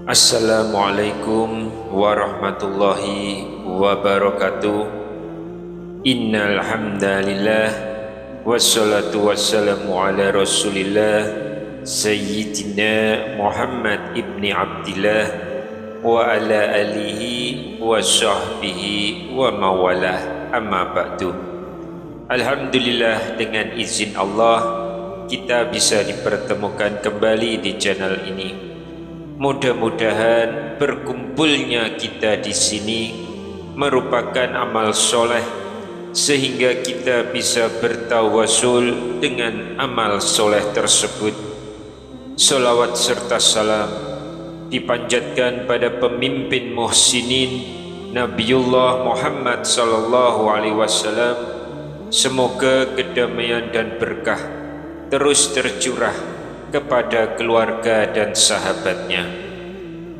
Assalamualaikum warahmatullahi wabarakatuh. Innal hamdalillah wassalatu wassalamu ala Rasulillah Sayyidina Muhammad ibni Abdillah wa ala alihi wa sahbihi wa mawalah, amma ba'du. Alhamdulillah, dengan izin Allah kita bisa dipertemukan kembali di channel ini. Mudah-mudahan berkumpulnya kita di sini merupakan amal soleh, sehingga kita bisa bertawasul dengan amal soleh tersebut. Salawat serta salam dipanjatkan pada pemimpin muhsinin Nabiullah Muhammad sallallahu alaihi wasallam. Semoga kedamaian dan berkah terus tercurah kepada keluarga dan sahabatnya.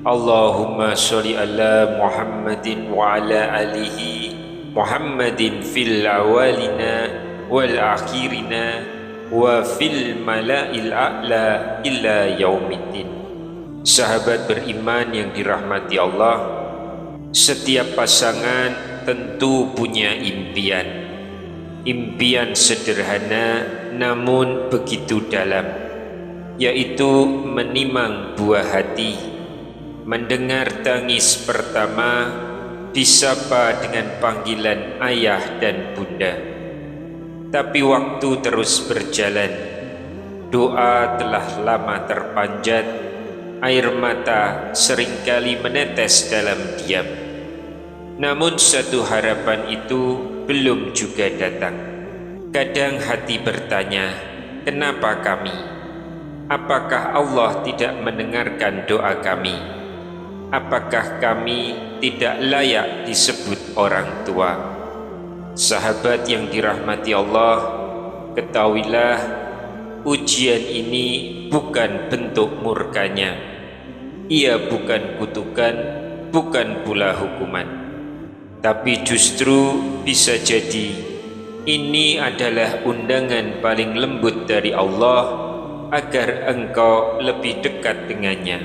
Allahumma sholli ala Muhammadin wa ala alihi Muhammadin fil awalina wal akhirina wa fil mala'il a'la illa yaumiddin. Sahabat beriman yang dirahmati Allah, setiap pasangan tentu punya impian. Impian sederhana namun begitu dalam, yaitu menimang buah hati, mendengar tangis pertama, disapa dengan panggilan ayah dan bunda. Tapi waktu terus berjalan, doa telah lama terpanjat, air mata seringkali menetes dalam diam. Namun satu harapan itu belum juga datang. Kadang hati bertanya, kenapa kami? Apakah Allah tidak mendengarkan doa kami? Apakah kami tidak layak disebut orang tua? Sahabat yang dirahmati Allah, ketahuilah ujian ini bukan bentuk murkanya. Ia bukan kutukan, bukan pula hukuman. Tapi justru bisa jadi ini adalah undangan paling lembut dari Allah agar engkau lebih dekat dengannya.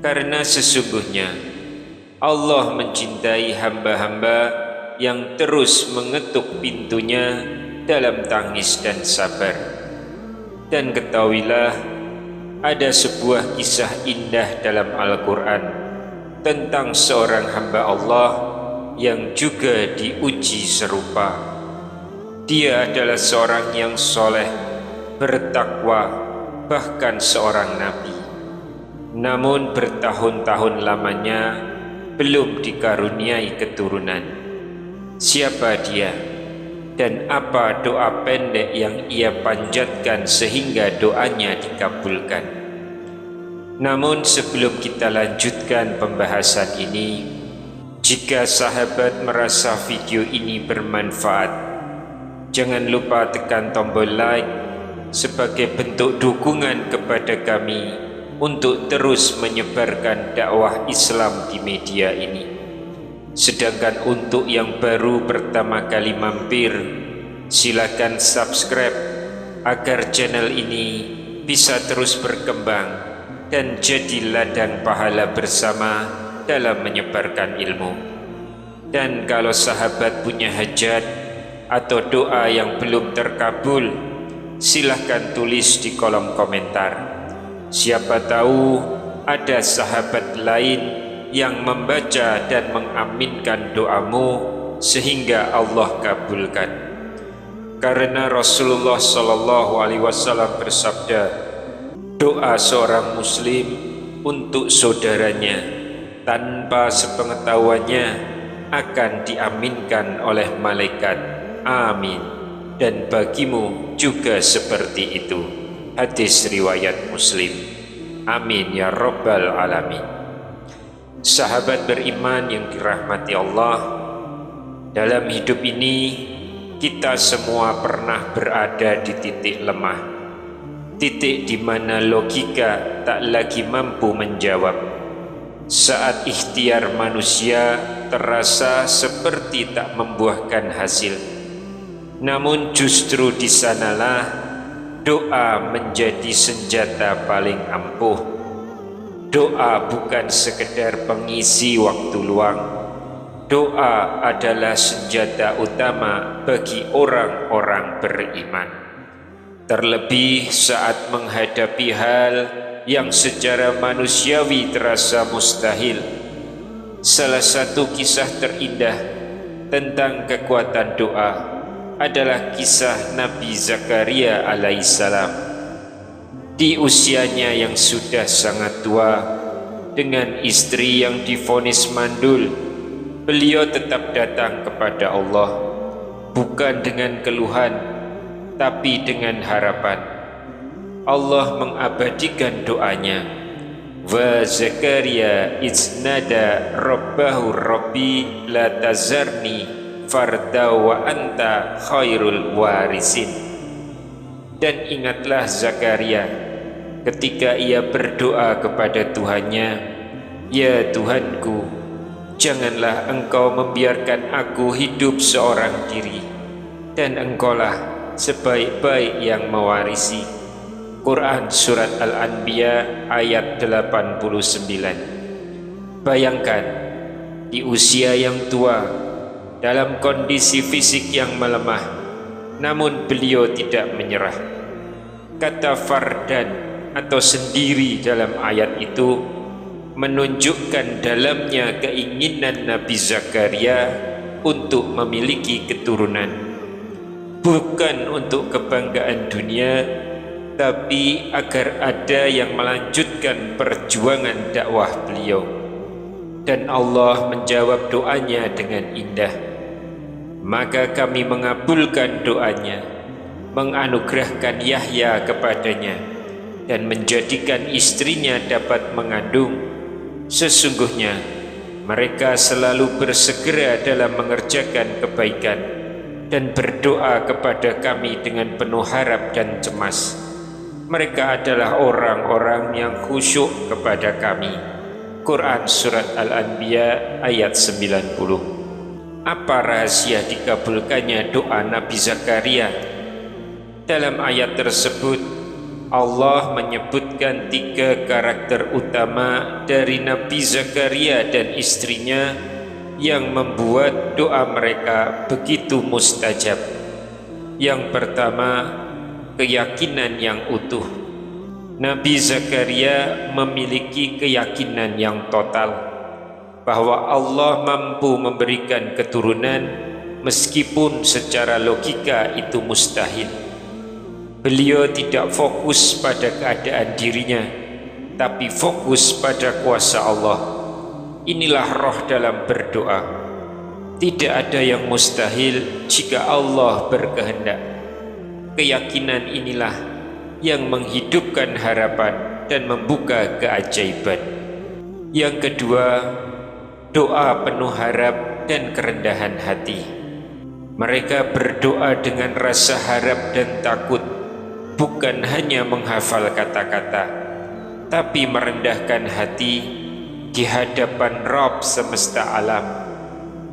Karena sesungguhnya Allah mencintai hamba-hamba yang terus mengetuk pintunya dalam tangis dan sabar. Dan ketahuilah, ada sebuah kisah indah dalam Al-Quran tentang seorang hamba Allah yang juga diuji serupa. Dia adalah seorang yang soleh, bertakwa, bahkan seorang nabi. Namun bertahun-tahun lamanya belum dikaruniai keturunan. Siapa dia? Dan apa doa pendek yang ia panjatkan sehingga doanya dikabulkan? Namun sebelum kita lanjutkan pembahasan ini, jika sahabat merasa video ini bermanfaat, jangan lupa tekan tombol like sebagai bentuk dukungan kepada kami untuk terus menyebarkan dakwah Islam di media ini. Sedangkan untuk yang baru pertama kali mampir, silakan subscribe agar channel ini bisa terus berkembang dan jadi ladang pahala bersama dalam menyebarkan ilmu. Dan kalau sahabat punya hajat atau doa yang belum terkabul, silahkan tulis di kolom komentar. Siapa tahu ada sahabat lain yang membaca dan mengaminkan doamu sehingga Allah kabulkan. Karena Rasulullah SAW bersabda, doa seorang muslim untuk saudaranya tanpa sepengetahuannya akan diaminkan oleh malaikat. Amin. Dan bagimu juga seperti itu. Hadis riwayat Muslim. Amin ya rabbal alamin. Sahabat beriman yang dirahmati Allah, dalam hidup ini kita semua pernah berada di titik lemah, titik di mana logika tak lagi mampu menjawab. Saat ikhtiar manusia terasa seperti tak membuahkan hasil. Namun justru di sanalah doa menjadi senjata paling ampuh. Doa bukan sekedar pengisi waktu luang. Doa adalah senjata utama bagi orang-orang beriman. Terlebih saat menghadapi hal yang secara manusiawi terasa mustahil. Salah satu kisah terindah tentang kekuatan doa adalah kisah Nabi Zakaria alaihissalam. Di usianya yang sudah sangat tua, dengan istri yang divonis mandul, beliau tetap datang kepada Allah, bukan dengan keluhan, tapi dengan harapan. Allah mengabadikan doanya. Wa Zakaria iznada rabbahu rabbi la tazarni farda wa anta khairul warisin. Dan ingatlah Zakaria ketika ia berdoa kepada Tuhannya, ya Tuhanku, janganlah engkau membiarkan aku hidup seorang diri, dan engkaulah sebaik-baik yang mewarisi. Quran Surat Al-Anbiya ayat 89. Bayangkan, di usia yang tua, dalam kondisi fisik yang melemah, namun beliau tidak menyerah. Kata fardan atau sendiri dalam ayat itu menunjukkan dalamnya keinginan Nabi Zakaria untuk memiliki keturunan, bukan untuk kebanggaan dunia, tapi agar ada yang melanjutkan perjuangan dakwah beliau. Dan Allah menjawab doanya dengan indah. Maka kami mengabulkan doanya, menganugerahkan Yahya kepadanya, dan menjadikan istrinya dapat mengandung. Sesungguhnya mereka selalu bersegera dalam mengerjakan kebaikan dan berdoa kepada kami dengan penuh harap dan cemas. Mereka adalah orang-orang yang khusyuk kepada kami. Quran Surat Al-Anbiya ayat 90. Apa rahasia dikabulkannya doa Nabi Zakaria? Dalam ayat tersebut, Allah menyebutkan 3 karakter utama dari Nabi Zakaria dan istrinya yang membuat doa mereka begitu mustajab. Yang pertama, keyakinan yang utuh. Nabi Zakaria memiliki keyakinan yang total bahwa Allah mampu memberikan keturunan meskipun secara logika itu mustahil. Beliau tidak fokus pada keadaan dirinya, tapi fokus pada kuasa Allah. Inilah roh dalam berdoa. Tidak ada yang mustahil jika Allah berkehendak. Keyakinan inilah yang menghidupkan harapan dan membuka keajaiban. Yang kedua, doa penuh harap dan kerendahan hati. Mereka berdoa dengan rasa harap dan takut, bukan hanya menghafal kata-kata, tapi merendahkan hati di hadapan Rabb semesta alam.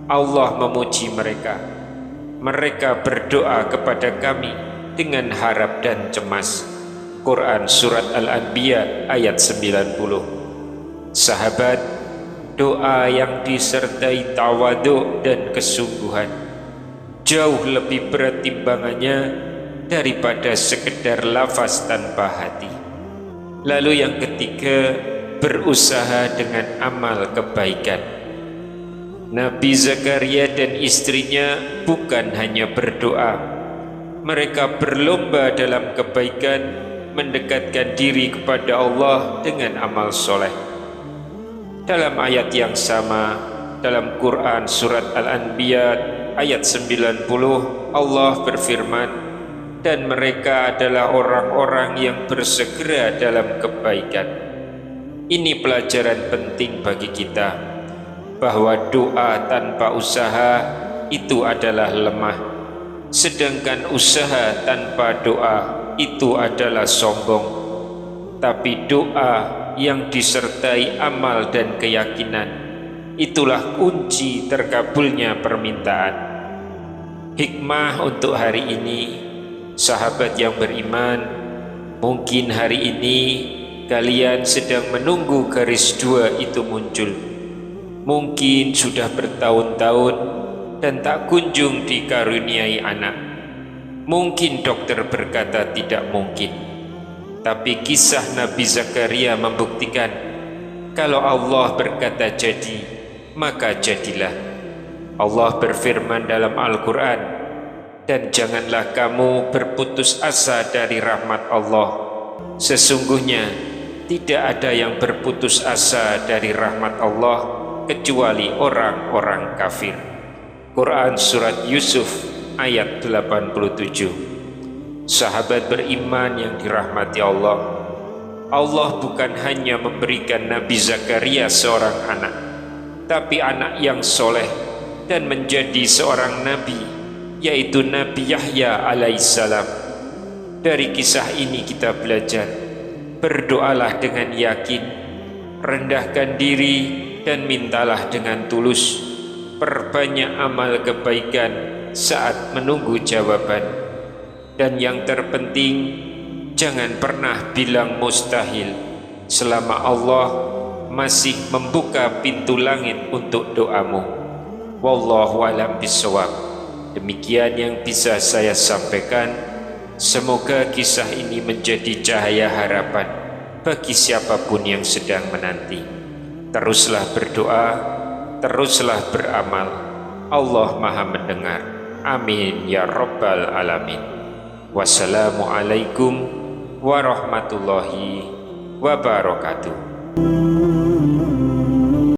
Allah memuji mereka. Mereka berdoa kepada kami dengan harap dan cemas. Quran Surat Al-Anbiya ayat 90. Sahabat, doa yang disertai tawadhu dan kesungguhan jauh lebih berat timbangannya daripada sekedar lafaz tanpa hati. Lalu yang ketiga, berusaha dengan amal kebaikan. Nabi Zakaria dan istrinya bukan hanya berdoa, mereka berlomba dalam kebaikan, mendekatkan diri kepada Allah dengan amal soleh. Dalam ayat yang sama, dalam Quran Surat Al-Anbiya ayat 90, Allah berfirman, dan mereka adalah orang-orang yang bersegera dalam kebaikan. Ini pelajaran penting bagi kita, bahwa doa tanpa usaha itu adalah lemah. Sedangkan usaha tanpa doa itu adalah sombong. Tapi doa yang disertai amal dan keyakinan, itulah kunci terkabulnya permintaan. Hikmah untuk hari ini, sahabat yang beriman, Mungkin hari ini kalian sedang menunggu garis 2 itu muncul. Mungkin sudah bertahun-tahun dan tak kunjung dikaruniai anak. Mungkin dokter berkata tidak mungkin. Tapi kisah Nabi Zakaria membuktikan, kalau Allah berkata jadi, maka jadilah. Allah berfirman dalam Al-Quran, dan janganlah kamu berputus asa dari rahmat Allah. Sesungguhnya tidak ada yang berputus asa dari rahmat Allah kecuali orang-orang kafir. Quran Surat Yusuf ayat 87. Sahabat beriman yang dirahmati Allah, Allah bukan hanya memberikan Nabi Zakaria seorang anak, tapi anak yang soleh dan menjadi seorang nabi, yaitu Nabi Yahya alaihissalam. Dari kisah ini kita belajar, berdoalah dengan yakin, rendahkan diri dan mintalah dengan tulus, perbanyak amal kebaikan saat menunggu jawaban. Dan yang terpenting, jangan pernah bilang mustahil selama Allah masih membuka pintu langit untuk doamu. Wallahu a'lam bishawab. Demikian yang bisa saya sampaikan. Semoga kisah ini menjadi cahaya harapan bagi siapapun yang sedang menanti. Teruslah berdoa, teruslah beramal. Allah Maha mendengar. Amin ya rabbal alamin. Wassalamualaikum warahmatullahi wabarakatuh.